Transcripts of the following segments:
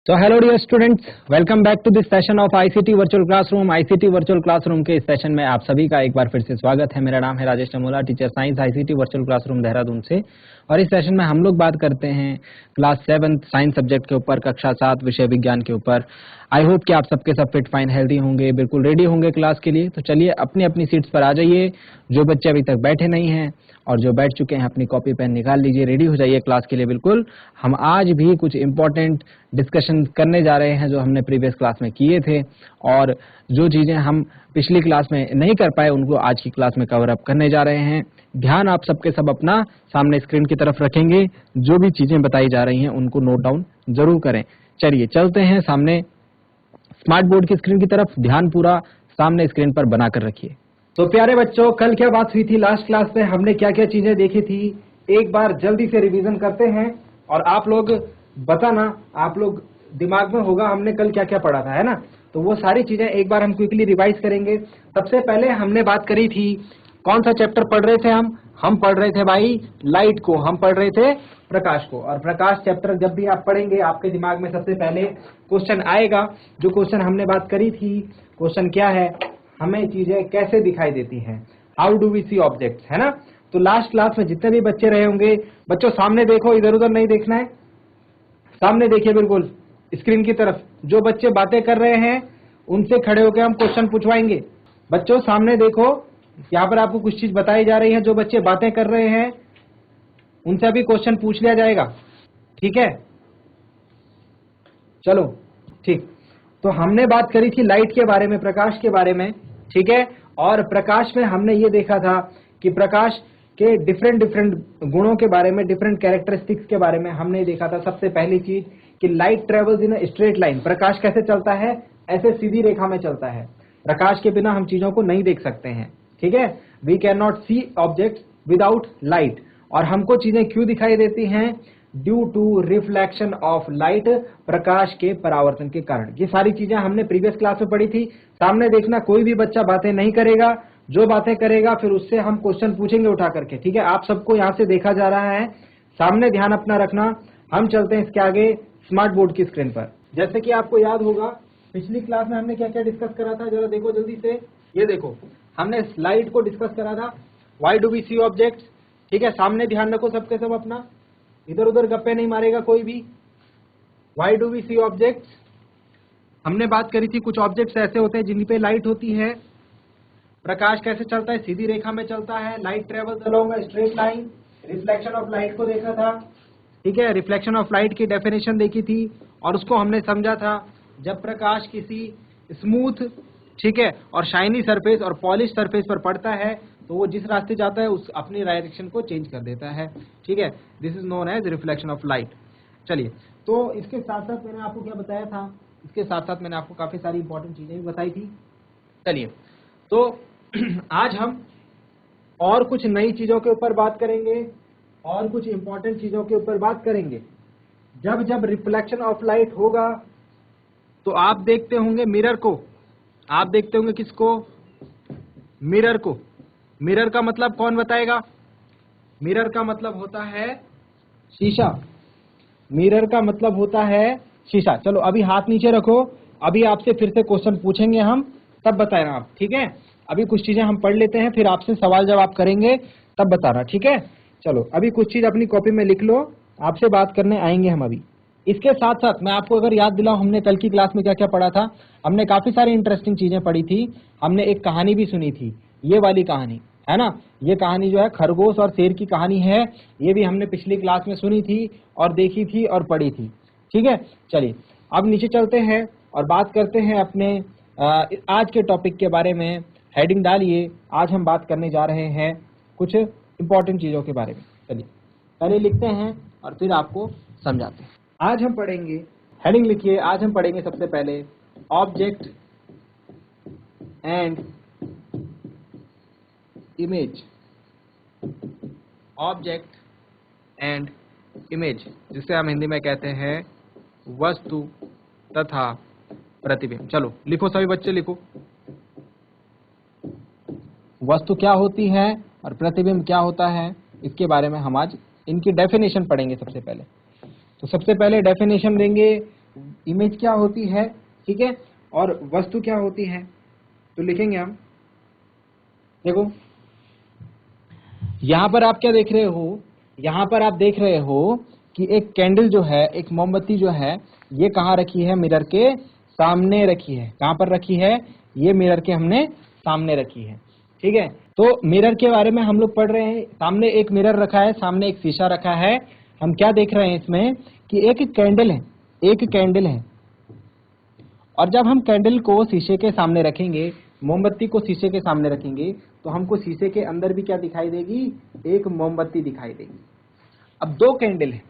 So hello dear students, welcome back to this session of ICT Virtual Classroom। ICT Virtual Classroom के इस session में आप सभी का एक बार फिर से स्वागत है। मेरा नाम है Rajesh Tamola, teacher science ICT Virtual Classroom Dehradun से। और इस सेशन में हम लोग बात करते हैं क्लास 7 साइंस सब्जेक्ट के ऊपर, कक्षा 7 विषय विज्ञान के ऊपर। आई होप कि आप सबके सब फिट फाइन हेल्दी होंगे, बिल्कुल रेडी होंगे क्लास के लिए। तो चलिए अपनी अपनी सीट्स पर आ जाइए। जो बच्चे अभी तक बैठे नहीं हैं और जो बैठ चुके हैं अपनी कॉपी पेन निकाल लीजिए, रेडी हो जाइए क्लास के लिए बिल्कुल। हम आज भी कुछ इंपॉर्टेंट डिस्कशन करने जा रहे हैं जो हमने प्रीवियस क्लास में किए थे, और जो चीजें हम पिछली क्लास में नहीं कर पाए उनको आज की क्लास में कवर अप करने जा रहे हैं। ध्यान आप सबके सब अपना सामने स्क्रीन की तरफ रखेंगे, जो भी चीजें बताई जा रही हैं उनको नोट डाउन जरूर करें। चलिए चलते हैं सामने स्मार्ट बोर्ड की स्क्रीन की तरफ। ध्यान पूरा सामने स्क्रीन पर बनाकर रखिए। तो प्यारे बच्चों, कल क्या बात हुई थी लास्ट क्लास में, हमने क्या क्या चीजें देखी थी, एक बार जल्दी से रिवीजन करते हैं और आप लोग बताना, आप लोग दिमाग में होगा हमने कल क्या क्या पढ़ा था, है ना। तो वो सारी चीजें एक बार हम क्विकली रिवाइज करेंगे। सबसे पहले हमने बात करी थी, कौन सा चैप्टर पढ़ रहे थे हम पढ़ रहे थे भाई लाइट को, हम पढ़ रहे थे प्रकाश को। और प्रकाश चैप्टर जब भी आप पढ़ेंगे आपके दिमाग में सबसे पहले क्वेश्चन आएगा। जो क्वेश्चन हमने बात करी थी, क्वेश्चन क्या है, हमें चीजें कैसे दिखाई देती हैं, how do we see objects, है ना। तो लास्ट क्लास में जितने भी बच्चे रहे होंगे, बच्चों सामने देखो, इधर उधर नहीं देखना है, सामने देखिए बिल्कुल स्क्रीन की तरफ। जो बच्चे बातें कर रहे हैं उनसे खड़े होकर हम क्वेश्चन पूछवाएंगे। बच्चों सामने देखो, यहाँ पर आपको कुछ चीज बताई जा रही है, जो बच्चे बातें कर रहे हैं उनसे अभी क्वेश्चन पूछ लिया जाएगा, ठीक है। चलो ठीक, तो हमने बात करी थी लाइट के बारे में, प्रकाश के बारे में, ठीक है। और प्रकाश में हमने ये देखा था कि प्रकाश के डिफरेंट डिफरेंट गुणों के बारे में, डिफरेंट कैरेक्टरिस्टिक्स के बारे में हमने देखा था। सबसे पहली चीज कि light travels in a straight line, प्रकाश कैसे चलता है, ऐसे सीधी रेखा में चलता है। प्रकाश के बिना हम चीजों को नहीं देख सकते हैं, ठीक है। We can not see objects without light. और हमको चीजें क्यों दिखाई देती हैं, due to reflection of light, प्रकाश के परावर्तन के कारण। ये सारी चीजें हमने प्रीवियस क्लास में पढ़ी थी। सामने देखना, कोई भी बच्चा बातें नहीं करेगा, जो बातें करेगा फिर उससे हम क्वेश्चन पूछेंगे उठा करके, ठीक है। आप सबको यहाँ से देखा जा रहा है, सामने ध्यान अपना रखना। हम चलते हैं इसके आगे स्मार्ट बोर्ड की स्क्रीन पर। जैसे कि आपको याद होगा पिछली क्लास में हमने क्या क्या डिस्कस करा था, जरा देखो जल्दी से। ये देखो, हमने लाइट को डिस्कस करा था, why do we see objects, ठीक है। सामने ध्यान रखो सबके सब अपना, इधर उधर गप्पे नहीं मारेगा कोई भी। Why do we see objects, हमने बात करी थी कुछ ऑब्जेक्ट्स ऐसे होते हैं जिन पे लाइट होती है। प्रकाश कैसे चलता है, सीधी रेखा में चलता है। Light travels along a straight line, reflection of light को देखा था, ठीक है। रिफ्लेक्शन ऑफ लाइट की डेफिनेशन देखी थी और उसको हमने समझा था, जब प्रकाश किसी स्मूथ, ठीक है, और शाइनी सरफेस और पॉलिश सरफेस पर पड़ता है तो वो जिस रास्ते जाता है उस अपनी डायरेक्शन को चेंज कर देता है, ठीक है। This is known as reflection of light. चलिए, तो इसके साथ साथ मैंने आपको क्या बताया था, इसके साथ साथ मैंने आपको काफी सारी इंपॉर्टेंट चीजें भी बताई थी। चलिए, तो आज हम और कुछ नई चीजों के ऊपर बात करेंगे और कुछ इंपॉर्टेंट चीजों के ऊपर बात करेंगे। जब जब रिफ्लेक्शन ऑफ लाइट होगा तो आप देखते होंगे मिरर को, आप देखते होंगे किसको, मिरर को। मिरर का मतलब कौन बताएगा, मिरर का मतलब होता है शीशा, मिरर का मतलब होता है शीशा। चलो अभी हाथ नीचे रखो, अभी आपसे फिर से क्वेश्चन पूछेंगे हम, तब बताना आप, ठीक है। अभी कुछ चीजें हम पढ़ लेते हैं, फिर आपसे सवाल जवाब करेंगे, तब बताना, ठीक है। चलो अभी कुछ चीज अपनी कॉपी में लिख लो, आपसे बात करने आएंगे हम अभी। इसके साथ साथ मैं आपको अगर याद दिलाऊं, हमने कल की क्लास में क्या क्या पढ़ा था। हमने काफी सारी इंटरेस्टिंग चीजें पढ़ी थी। हमने एक कहानी भी सुनी थी, ये वाली कहानी, है ना। ये कहानी जो है खरगोश और शेर की कहानी है, ये भी हमने पिछली क्लास में सुनी थी और देखी थी और पढ़ी थी, ठीक है। चलिए अब नीचे चलते हैं और बात करते हैं अपने आज के टॉपिक के बारे में। हेडिंग डालिए, आज हम बात करने जा रहे हैं कुछ इंपॉर्टेंट चीजों के बारे में। चलिए पहले लिखते हैं और फिर आपको समझाते हैं। आज हम पढ़ेंगे, हेडिंग लिखिए, आज हम पढ़ेंगे सबसे पहले object and image, object and image, जिसे हम हिंदी में कहते हैं वस्तु तथा प्रतिबिंब। चलो लिखो सभी बच्चे, लिखो वस्तु क्या होती है और प्रतिबिंब क्या होता है, इसके बारे में हम आज इनकी डेफिनेशन पढ़ेंगे सबसे पहले। तो सबसे पहले डेफिनेशन देंगे इमेज क्या होती है, ठीक है, और वस्तु क्या होती है। तो लिखेंगे हम, देखो यहां पर आप क्या देख रहे हो, यहां पर आप देख रहे हो कि एक कैंडल जो है, एक मोमबत्ती जो है, ये कहाँ रखी है, मिरर के सामने रखी है। कहां पर रखी है, ये मिरर के हमने सामने रखी है, ठीक है। तो मिरर के बारे में हम लोग पढ़ रहे हैं, सामने एक मिरर रखा है, सामने एक शीशा रखा है। हम क्या देख रहे हैं इसमें कि एक कैंडल है, एक कैंडल है, और जब हम कैंडल को शीशे के सामने रखेंगे, मोमबत्ती को शीशे के सामने रखेंगे, तो हमको शीशे के अंदर भी क्या दिखाई देगी, एक मोमबत्ती दिखाई देगी। अब दो कैंडल है,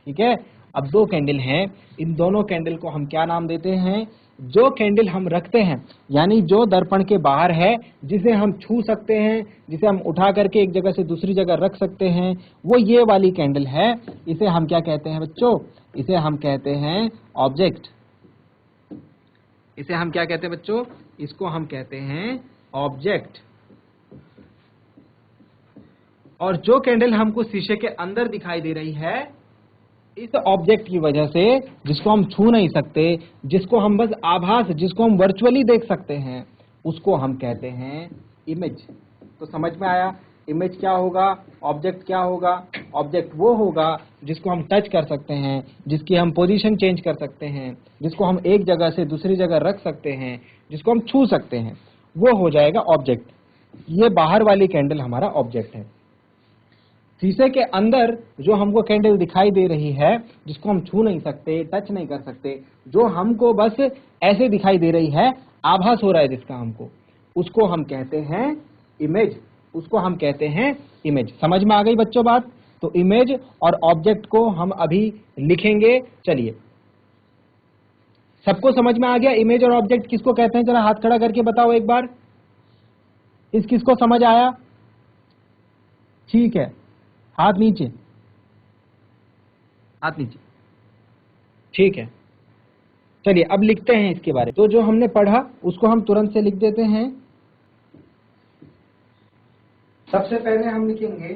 ठीक है, अब दो कैंडल हैं, इन दोनों कैंडल को हम क्या नाम देते हैं, जो कैंडल हम रखते हैं, यानी जो दर्पण के बाहर है, जिसे हम छू सकते हैं, जिसे हम उठा करके एक जगह से दूसरी जगह रख सकते हैं, वो ये वाली कैंडल है। इसे हम क्या कहते हैं बच्चों, इसे हम कहते हैं ऑब्जेक्ट। इसे हम क्या कहते हैं बच्चों, इसको हम कहते हैं ऑब्जेक्ट। और जो कैंडल हमको शीशे के अंदर दिखाई दे रही है, इस ऑब्जेक्ट की वजह से, जिसको हम छू नहीं सकते, जिसको हम बस आभास, जिसको हम वर्चुअली देख सकते हैं, उसको हम कहते हैं इमेज। तो समझ में आया, इमेज क्या होगा, ऑब्जेक्ट क्या होगा। ऑब्जेक्ट वो होगा जिसको हम टच कर सकते हैं, जिसकी हम पोजीशन चेंज कर सकते हैं, जिसको हम एक जगह से दूसरी जगह रख सकते हैं, जिसको हम छू सकते हैं, वो हो जाएगा ऑब्जेक्ट। ये बाहर वाली कैंडल हमारा ऑब्जेक्ट है। शीशे के अंदर जो हमको कैंडल दिखाई दे रही है, जिसको हम छू नहीं सकते, टच नहीं कर सकते, जो हमको बस ऐसे दिखाई दे रही है, आभास हो रहा है जिसका हमको, उसको हम कहते हैं इमेज। उसको हम कहते हैं इमेज। समझ में आ गई बच्चों बात। तो इमेज और ऑब्जेक्ट को हम अभी लिखेंगे। चलिए, सबको समझ में आ गया इमेज और ऑब्जेक्ट किसको कहते हैं, जरा हाथ खड़ा करके बताओ एक बार, इस किसको समझ आया। ठीक है, हाथ नीचे, हाथ नीचे, ठीक है। चलिए अब लिखते हैं इसके बारे में। तो जो हमने पढ़ा उसको हम तुरंत से लिख देते हैं। सबसे पहले हम लिखेंगे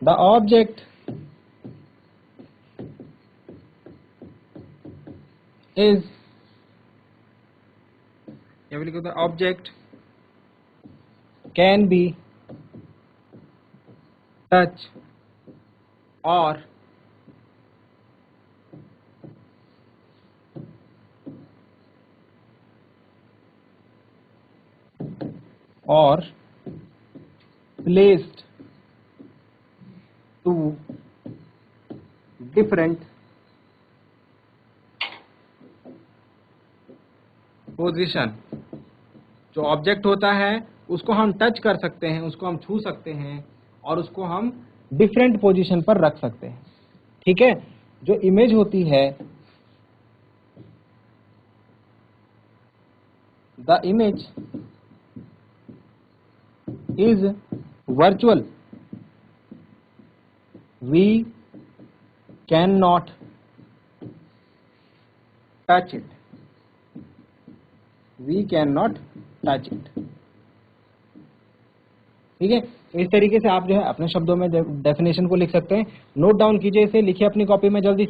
द ऑब्जेक्ट इज, या लिखो the object can be touch और placed to different पोजीशन। जो ऑब्जेक्ट होता है उसको हम टच कर सकते हैं, उसको हम छू सकते हैं, और उसको हम डिफरेंट पोजीशन पर रख सकते हैं, ठीक है। जो इमेज होती है, the image is virtual, we cannot touch it, we cannot touch it, ठीक है। इस तरीके से आप जो है अपने शब्दों में डेफिनेशन को लिख सकते हैं। नोट डाउन कीजिए इसे, लिखिए अपनी कॉपी में, जल्दी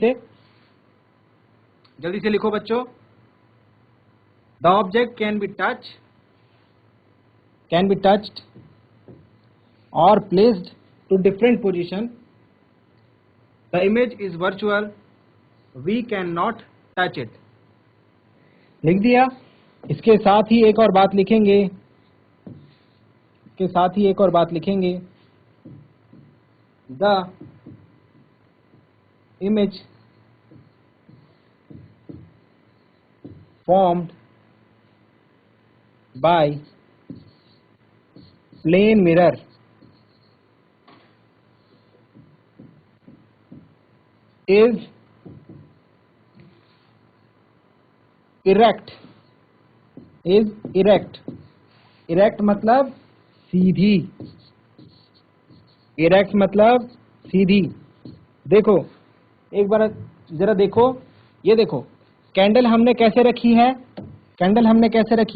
से लिखो बच्चों। The object can be touched or placed to different position, the image is virtual, we cannot touch it। लिख दिया। इसके साथ ही एक और बात लिखेंगे, the image formed by plane mirror is erect, erect मतलब सीधी, erect मतलब सीधी। देखो एक बार जरा देखो, ये देखो कैंडल हमने कैसे रखी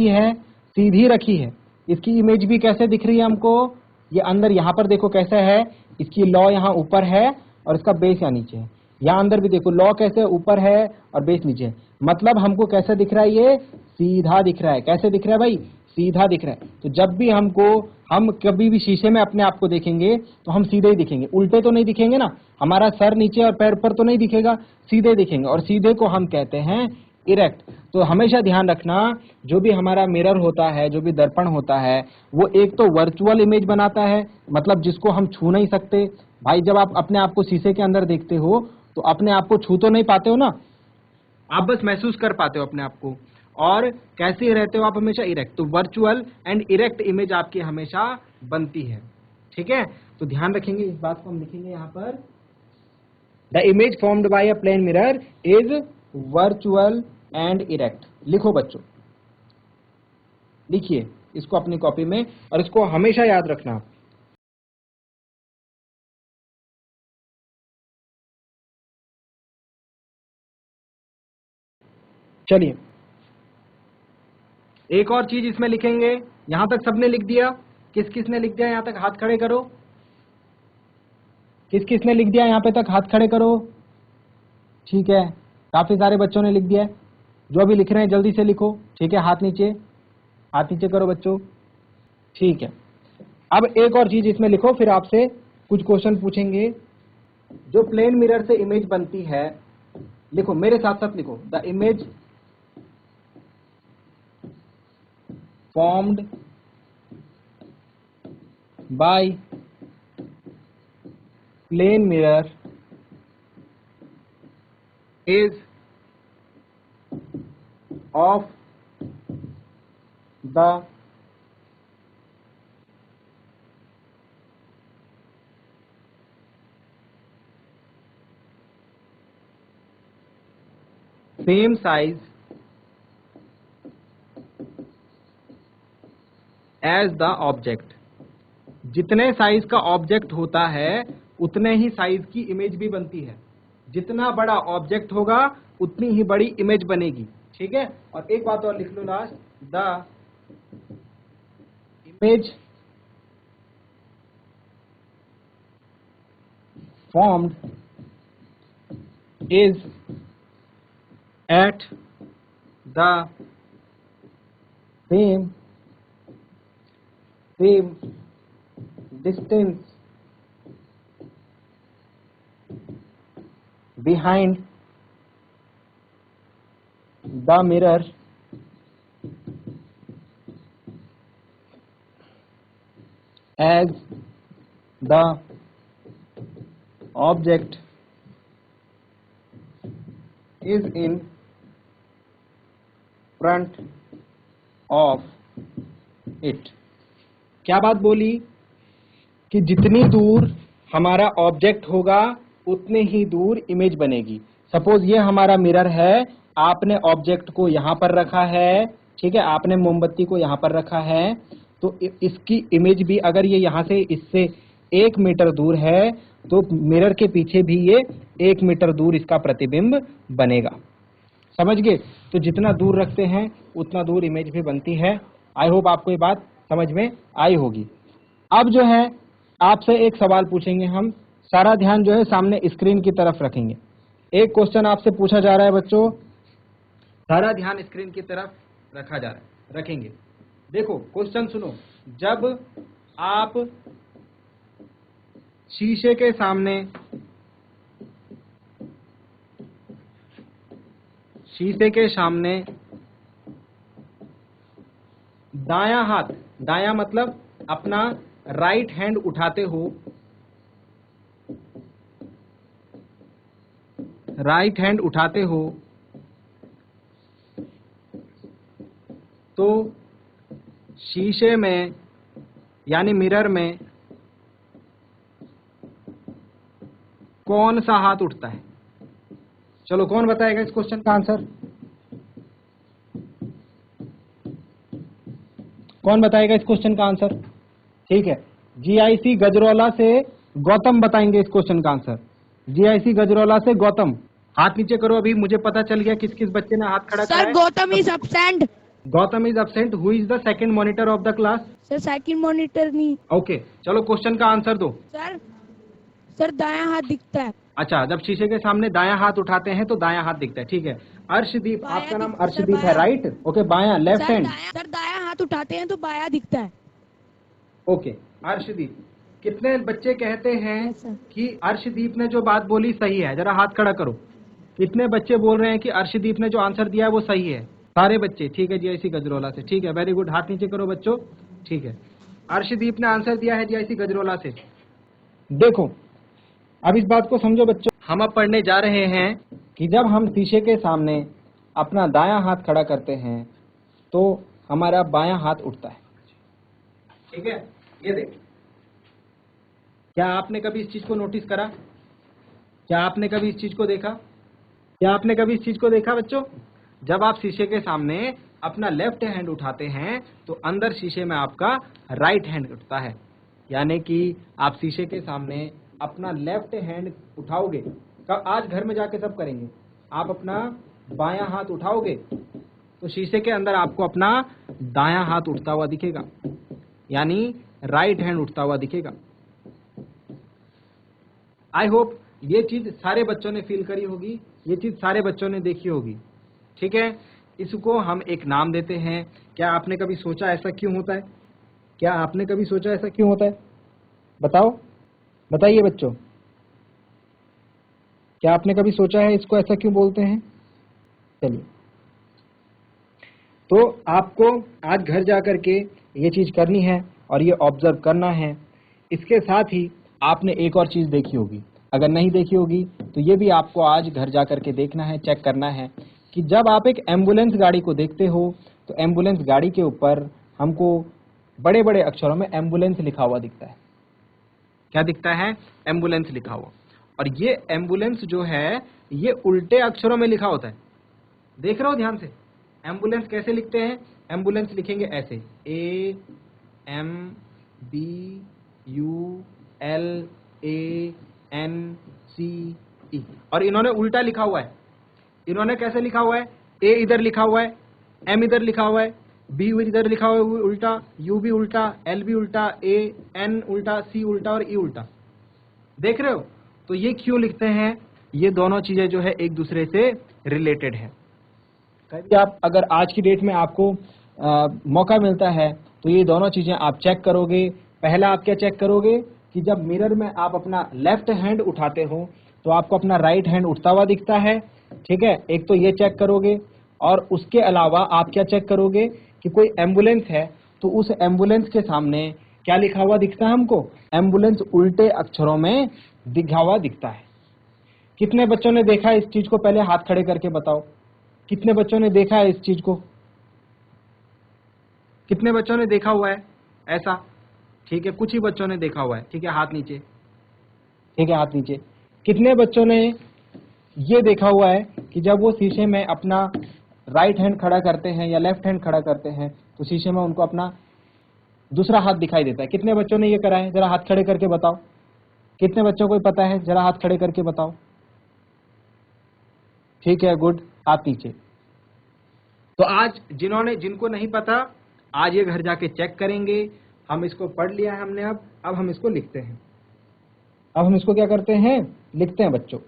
है, सीधी रखी है, इसकी इमेज भी कैसे दिख रही है हमको, ये अंदर यहाँ पर देखो कैसे है, इसकी लौ यहाँ ऊपर है और इसका बेस यहाँ नीचे है। यहाँ अंदर भी देखो लौ कैसे ऊपर है और बेस नीचे है, मतलब हमको कैसे दिख रहा है, ये सीधा दिख रहा है। कैसे दिख रहा है भाई, सीधा दिख रहा है। तो जब भी हम कभी भी शीशे में अपने आप को देखेंगे तो हम सीधे ही दिखेंगे, उल्टे तो नहीं दिखेंगे ना, हमारा सर नीचे और पैर ऊपर तो नहीं दिखेगा, सीधे दिखेंगे, और सीधे को हम कहते हैं इरेक्ट। तो हमेशा ध्यान रखना, जो भी हमारा मिरर होता है, जो भी दर्पण होता है, वो एक तो वर्चुअल इमेज बनाता है, मतलब जिसको हम छू नहीं सकते। भाई जब आप अपने आप को शीशे के अंदर देखते हो तो अपने आप को छू तो नहीं पाते हो ना, आप बस महसूस कर पाते हो अपने आप को। और कैसे रहते हो आप, हमेशा इरेक्ट। तो वर्चुअल एंड इरेक्ट इमेज आपकी हमेशा बनती है, ठीक है। तो ध्यान रखेंगे, इस बात को हम लिखेंगे यहाँ पर, the image formed by a plane mirror is virtual and erect. लिखो बच्चों, लिखिए इसको अपनी कॉपी में, और इसको हमेशा याद रखना। चलिए एक और चीज इसमें लिखेंगे। यहां तक सबने लिख दिया? किस किसने लिख दिया यहां तक, हाथ खड़े करो। किस किसने लिख दिया यहां पे तक, हाथ खड़े करो। ठीक है, काफी सारे बच्चों ने लिख दिया है। जो अभी लिख रहे हैं जल्दी से लिखो, ठीक है। हाथ नीचे, हाथ नीचे करो बच्चों, ठीक है। अब एक और चीज इसमें लिखो, फिर आपसे कुछ क्वेश्चन पूछेंगे। जो प्लेन मिरर से इमेज बनती है, लिखो मेरे साथ साथ लिखो, the image formed by plane mirror is of the same size as the object. जितने साइज का ऑब्जेक्ट होता है उतने ही साइज की इमेज भी बनती है। जितना बड़ा ऑब्जेक्ट होगा उतनी ही बड़ी इमेज बनेगी, ठीक है। और एक बात और लिख लो last, the image formed is at the same distance behind the mirror as the object is in front of it। क्या बात बोली कि जितनी दूर हमारा ऑब्जेक्ट होगा उतने ही दूर इमेज बनेगी। सपोज ये हमारा मिरर है, आपने ऑब्जेक्ट को यहां पर रखा है, ठीक है, आपने मोमबत्ती को यहां पर रखा है, तो इसकी इमेज भी अगर ये यहां से इससे 1 मीटर दूर है तो मिरर के पीछे भी ये 1 मीटर दूर इसका प्रतिबिंब बनेगा। समझ गए? तो जितना दूर रखते हैं उतना दूर इमेज भी बनती है। आई होप आपको ये बात समझ में आई होगी। अब जो है आपसे एक सवाल पूछेंगे हम, सारा ध्यान जो है सामने स्क्रीन की तरफ रखेंगे। एक क्वेश्चन आपसे पूछा जा रहा है बच्चों, सारा ध्यान स्क्रीन की तरफ रखा जा रहा है, रखेंगे। देखो क्वेश्चन सुनो, जब आप शीशे के सामने दायां हाथ, दायां मतलब अपना राइट हैंड उठाते हो, राइट हैंड उठाते हो तो शीशे में यानी मिरर में कौन सा हाथ उठता है? चलो कौन बताएगा इस क्वेश्चन का आंसर? कौन बताएगा इस क्वेश्चन का आंसर? ठीक है, जीआईसी गजरौला से गौतम बताएंगे इस क्वेश्चन का आंसर। जीआईसी गजरौला से गौतम, हाथ नीचे करो। अभी मुझे पता चल गया किस किस बच्चे ने हाथ खड़ा किया है। Sir Gautam is absent. Gautam is absent. Who is the second monitor of the class? Sir second monitor नहीं। ओके चलो क्वेश्चन का आंसर दो। सर सर दायां हाथ दिखता है। अच्छा, जब शीशे के सामने दायां हाथ उठाते हैं तो दायां हाथ दिखता है, ठीक है। अर्शदीप, बायां आपका नाम सर अर्शदीप है, बायां। राइट? ओके, बायां, लेफ्ट हैंड। सर दायां हाथ उठाते हैं तो बायां दिखता है। ओके अर्शदीप, कितने बच्चे कहते हैं Yes, sir. कि अर्शदीप ने जो बात बोली सही है? जरा हाथ खड़ा करो। कितने बच्चे बोल रहे हैं कि अर्शदीप ने जो आंसर दिया है वो सही है? सारे बच्चे, ठीक है। जीआईसी गजरोला से, ठीक है, वेरी गुड। हाथ नीचे करो बच्चों, ठीक है। अर्शदीप ने आंसर दिया है जीआईसी गजरोला से। देखो, अब इस बात को समझो बच्चों, हम अब पढ़ने जा रहे हैं कि जब हम शीशे के सामने अपना दायां हाथ खड़ा करते हैं तो हमारा बायां हाथ उठता है, ठीक है। ये देख, क्या आपने कभी इस चीज को नोटिस करा? क्या आपने कभी इस चीज को देखा? क्या आपने कभी इस चीज को देखा बच्चों? जब आप शीशे के सामने अपना लेफ्ट हैंड उठाते हैं तो अंदर शीशे में आपका राइट हैंड उठता है। यानी कि आप शीशे के सामने अपना लेफ्ट हैंड उठाओगे, कब? आज घर में जाके सब करेंगे। आप अपना बायां हाथ उठाओगे तो शीशे के अंदर आपको अपना दायां हाथ उठता हुआ दिखेगा, यानी राइट हैंड उठता हुआ दिखेगा। आई होप ये चीज सारे बच्चों ने फील करी होगी, ये चीज सारे बच्चों ने देखी होगी, ठीक है। इसको हम एक नाम देते हैं। क्या आपने कभी सोचा ऐसा क्यों होता है? क्या आपने कभी सोचा ऐसा क्यों होता है? बताओ, बताइए बच्चों, क्या आपने कभी सोचा है इसको ऐसा क्यों बोलते हैं? चलिए, तो आपको आज घर जाकर के ये चीज करनी है और ये ऑब्जर्व करना है। इसके साथ ही आपने एक और चीज देखी होगी, अगर नहीं देखी होगी तो ये भी आपको आज घर जाकर के देखना है, चेक करना है कि जब आप एक एम्बुलेंस गाड़ी को देखते हो तो एम्बुलेंस गाड़ी के ऊपर हमको बड़े बड़े अक्षरों में एम्बुलेंस लिखा हुआ दिखता है। क्या दिखता है? एम्बुलेंस लिखा हुआ। और ये एम्बुलेंस जो है ये उल्टे अक्षरों में लिखा होता है। देख रहे हो ध्यान से? एम्बुलेंस कैसे लिखते हैं? एम्बुलेंस लिखेंगे ऐसे, AMBULANCE। और इन्होंने उल्टा लिखा हुआ है। इन्होंने कैसे लिखा हुआ है? ए इधर लिखा हुआ है, एम इधर लिखा हुआ है, बी इधर लिखा हुआ है उल्टा, यू भी उल्टा, एल भी उल्टा, ए एन उल्टा, सी उल्टा और ई उल्टा। देख रहे हो? तो ये क्यों लिखते हैं? ये दोनों चीजें जो है एक दूसरे से रिलेटेड है। कभी आप अगर आज की डेट में आपको मौका मिलता है तो ये दोनों चीजें आप चेक करोगे। पहला आप क्या चेक करोगे कि जब मिरर में आप अपना लेफ्ट हैंड उठाते हो तो आपको अपना राइट हैंड उठता हुआ दिखता है, ठीक है। एक तो ये चेक करोगे और उसके अलावा आप क्या चेक करोगे कि कोई एम्बुलेंस है तो उस एम्बुलेंस के सामने क्या लिखा हुआ दिखता है हमको? एम्बुलेंस उल्टे अक्षरों में लिखा हुआ दिखता है। कितने बच्चों ने देखा इस चीज को? पहले हाथ खड़े करके बताओ, कितने बच्चों ने देखा है इस चीज को? कितने बच्चों ने देखा हुआ है ऐसा? ठीक है, कुछ ही बच्चों ने देखा हुआ है, ठीक है। हाथ नीचे, ठीक है, हाथ नीचे। कितने बच्चों ने ये देखा हुआ है कि जब वो शीशे में अपना राइट हैंड खड़ा करते हैं या लेफ्ट हैंड खड़ा करते हैं तो शीशे में उनको अपना दूसरा हाथ दिखाई देता है? कितने बच्चों ने ये करा है? जरा हाथ खड़े करके बताओ। कितने बच्चों को पता है? जरा हाथ खड़े करके बताओ। ठीक है, गुड। हाथ नीचे। तो आज जिनको नहीं पता, आज ये घर जाके चेक करेंगे। हम इसको पढ़ लिया है हमने। अब हम इसको लिखते हैं। अब हम इसको क्या करते हैं? लिखते हैं बच्चों।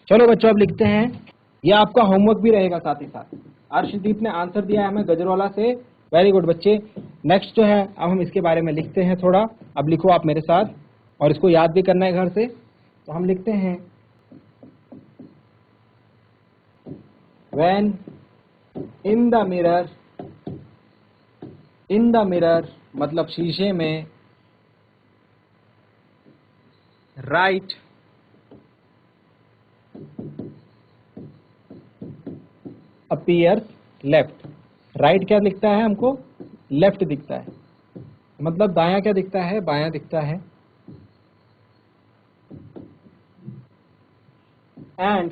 चलो बच्चों, अब लिखते हैं। ये आपका होमवर्क भी रहेगा साथ ही साथ। अर्शदीप ने आंसर दिया है हमें गजरवाला से, वेरी गुड बच्चे। नेक्स्ट जो है, अब हम इसके बारे में लिखते हैं थोड़ा। अब लिखो आप मेरे साथ, और इसको याद भी करना है घर से। तो हम लिखते हैं, when in the mirror मतलब शीशे में, right appears left। राइट क्या दिखता है हमको? लेफ्ट दिखता है। मतलब दायां क्या दिखता है? बायां दिखता है। And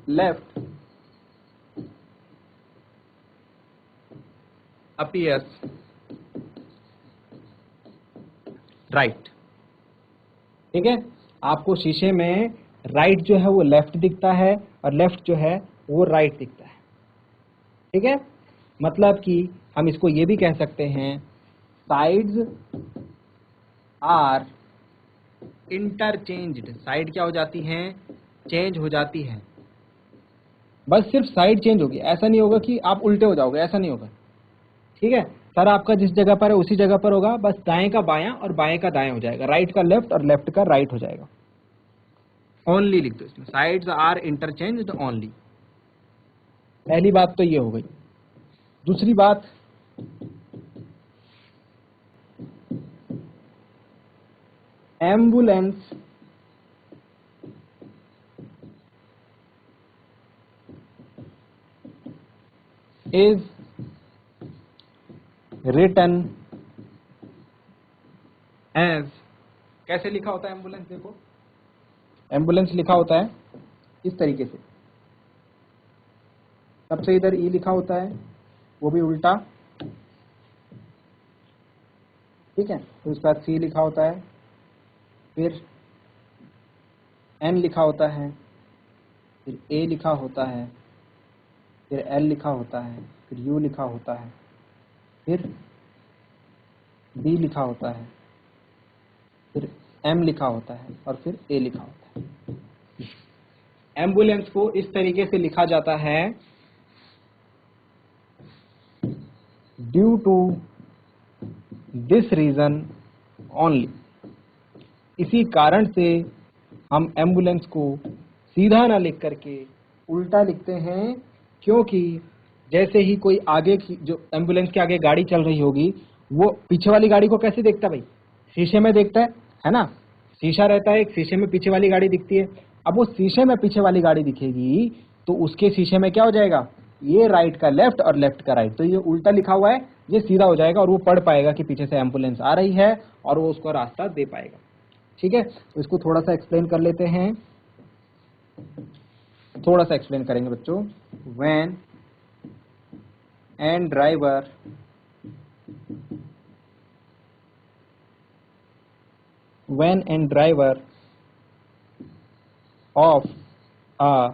left appears right. ठीक है, आपको शीशे में राइट जो है वो लेफ्ट दिखता है और लेफ्ट जो है वो राइट दिखता है। ठीक है, मतलब कि हम इसको ये भी कह सकते हैं साइड्स आर इंटरचेंज्ड। साइड क्या हो जाती हैं, चेंज हो जाती हैं। बस सिर्फ साइड चेंज होगी, ऐसा नहीं होगा कि आप उल्टे हो जाओगे, ऐसा नहीं होगा। ठीक है, सर आपका जिस जगह पर है उसी जगह पर होगा, बस दाएं का बायां और बाएं का दाएं हो जाएगा, राइट का लेफ्ट और लेफ्ट का राइट हो जाएगा। ओनली लिख दो इसमें, साइड्स आर इंटरचेंज्ड ओनली। पहली बात तो ये हो गई। दूसरी बात, एम्बुलेंस is written as, कैसे लिखा होता है एम्बुलेंस? देखो एम्बुलेंस लिखा होता है इस तरीके से, सबसे इधर ई लिखा होता है, वो भी उल्टा, ठीक है। तो उसके बाद सी लिखा होता है, फिर एन लिखा होता है, फिर ए लिखा होता है, फिर एल लिखा होता है, फिर यू लिखा होता है, फिर बी लिखा होता है, फिर एम लिखा होता है और फिर ए लिखा होता है। एम्बुलेंस को इस तरीके से लिखा जाता है, due to this reason only. इसी कारण से हम एम्बुलेंस को सीधा ना लिख करके उल्टा लिखते हैं, क्योंकि जैसे ही कोई आगे की जो एम्बुलेंस के आगे गाड़ी चल रही होगी, वो पीछे वाली गाड़ी को कैसे देखता है भाई? शीशे में देखता है ना? शीशा रहता है, एक शीशे में पीछे वाली गाड़ी दिखती है। अब वो शीशे में पीछे वाली गाड़ी दिखेगी तो उसके शीशे में क्या हो जाएगा, ये राइट का लेफ्ट और लेफ्ट का राइट। तो ये उल्टा लिखा हुआ है, ये सीधा हो जाएगा और वो पढ़ पाएगा कि पीछे से एम्बुलेंस आ रही है और वो उसको रास्ता दे पाएगा। ठीक है, तो इसको थोड़ा सा एक्सप्लेन कर लेते हैं, थोड़ा सा एक्सप्लेन करेंगे बच्चों। When and driver of a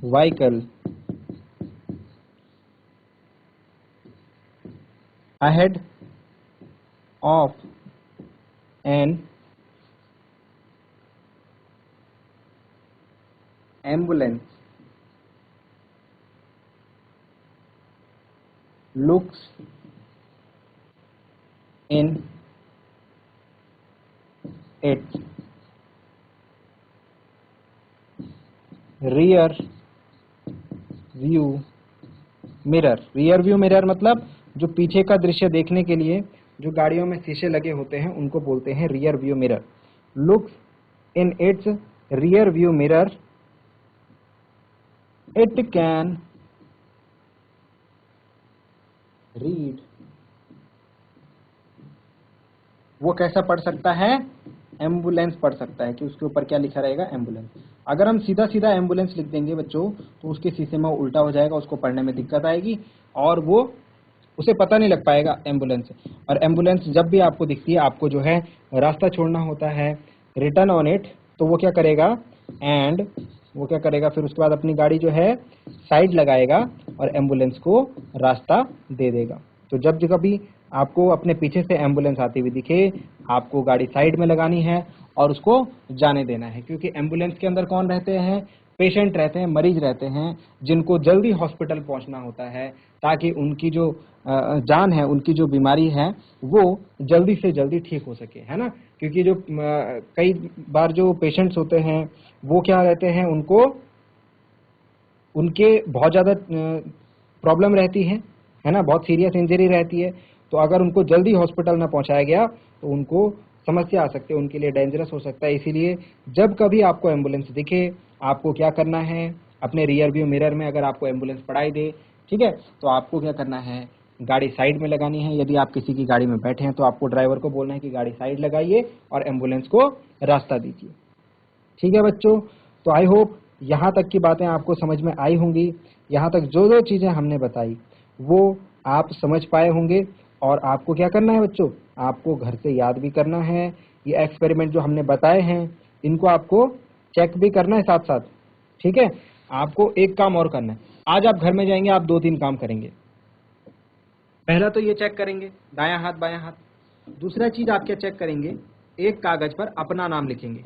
vehicle ahead of an ambulance looks in its rear view mirror। Rear view mirror मतलब जो पीछे का दृश्य देखने के लिए जो गाड़ियों में शीशे लगे होते हैं उनको बोलते हैं rear view mirror. Looks in its rear view mirror, it can read. वो कैसा पढ़ सकता है? एम्बुलेंस पढ़ सकता है कि उसके ऊपर क्या लिखा रहेगा, एम्बुलेंस। अगर हम सीधा सीधा एम्बुलेंस लिख देंगे बच्चों तो उसके शीशे में उल्टा हो जाएगा, उसको पढ़ने में दिक्कत आएगी और वो उसे पता नहीं लग पाएगा एम्बुलेंस। और एम्बुलेंस जब भी आपको दिखती है, आपको जो है रास्ता छोड़ना होता है, रिटर्न ऑन इट, तो वो क्या करेगा, एंड वो क्या करेगा, फिर उसके बाद अपनी गाड़ी जो है साइड लगाएगा और एम्बुलेंस को रास्ता दे देगा। तो जब कभी आपको अपने पीछे से एम्बुलेंस आती हुई दिखे, आपको गाड़ी साइड में लगानी है और उसको जाने देना है, क्योंकि एम्बुलेंस के अंदर कौन रहते हैं, पेशेंट रहते हैं, मरीज रहते हैं, जिनको जल्दी हॉस्पिटल पहुंचना होता है ताकि उनकी जो जान है, उनकी जो बीमारी है वो जल्दी से जल्दी ठीक हो सके, है ना। क्योंकि जो कई बार जो पेशेंट्स होते हैं वो क्या रहते हैं, उनके बहुत ज़्यादा प्रॉब्लम रहती है ना, बहुत सीरियस इंजरी रहती है। तो अगर उनको जल्दी हॉस्पिटल ना पहुंचाया गया तो उनको समस्या आ सकती है, उनके लिए डेंजरस हो सकता है। इसीलिए जब कभी आपको एम्बुलेंस दिखे, आपको क्या करना है, अपने रियर व्यू मिरर में अगर आपको एम्बुलेंस पड़ाई दे, ठीक है, तो आपको क्या करना है, गाड़ी साइड में लगानी है। यदि आप किसी की गाड़ी में बैठे हैं तो आपको ड्राइवर को बोलना है कि गाड़ी साइड लगाइए और एम्बुलेंस को रास्ता दीजिए। ठीक है बच्चों, तो आई होप यहाँ तक की बातें आपको समझ में आई होंगी। यहाँ तक जो जो चीज़ें हमने बताई वो आप समझ पाए होंगे। और आपको क्या करना है बच्चों, आपको घर से याद भी करना है। ये एक्सपेरिमेंट जो हमने बताए हैं इनको आपको चेक भी करना है साथ साथ, ठीक है। आपको एक काम और करना है। आज आप घर में जाएंगे, आप 2-3 काम करेंगे। पहला तो ये चेक करेंगे दायां हाथ बायां हाथ। दूसरा चीज आप क्या चेक करेंगे, एक कागज पर अपना नाम लिखेंगे।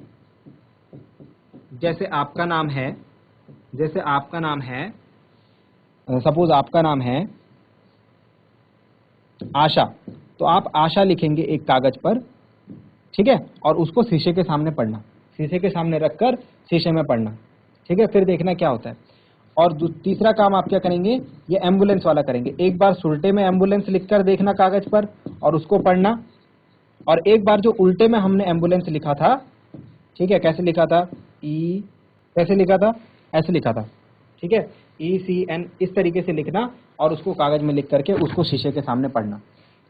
जैसे आपका नाम है, सपोज आपका नाम है आशा, तो आप आशा लिखेंगे एक कागज पर, ठीक है, और उसको शीशे के सामने पढ़ना, शीशे के सामने रखकर शीशे में पढ़ना, ठीक है, फिर देखना क्या होता है। और तीसरा काम आप क्या करेंगे, ये एम्बुलेंस वाला करेंगे। एक बार सुलटे में एम्बुलेंस लिखकर देखना कागज पर और उसको पढ़ना, और एक बार जो उल्टे में हमने एम्बुलेंस लिखा था, ठीक है, कैसे लिखा था, कैसे लिखा था, ऐसे लिखा था, ठीक है, ECN, इस तरीके से लिखना और उसको कागज में लिख करके उसको शीशे के सामने पढ़ना।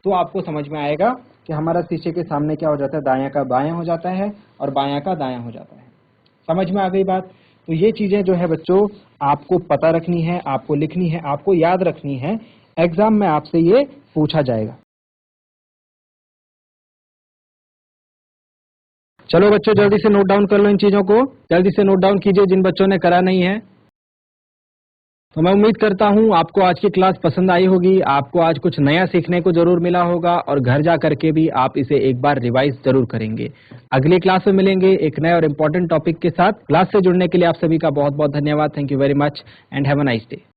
तो आपको समझ में आएगा कि हमारा शीशे के सामने क्या हो जाता है, दायां का बायां हो जाता है और बायां का दायां हो जाता है। समझ में आ गई बात। तो ये चीजें जो है बच्चों आपको पता रखनी है, आपको लिखनी है, आपको याद रखनी है, एग्जाम में आपसे ये पूछा जाएगा। चलो बच्चों जल्दी से नोट डाउन कर लो इन चीजों को, जल्दी से नोट डाउन कीजिए जिन बच्चों ने करा नहीं है। तो मैं उम्मीद करता हूं आपको आज की क्लास पसंद आई होगी, आपको आज कुछ नया सीखने को जरूर मिला होगा और घर जा करके भी आप इसे एक बार रिवाइज जरूर करेंगे। अगली क्लास में मिलेंगे एक नए और इम्पोर्टेंट टॉपिक के साथ। क्लास से जुड़ने के लिए आप सभी का बहुत बहुत धन्यवाद। Thank you very much and have a nice day.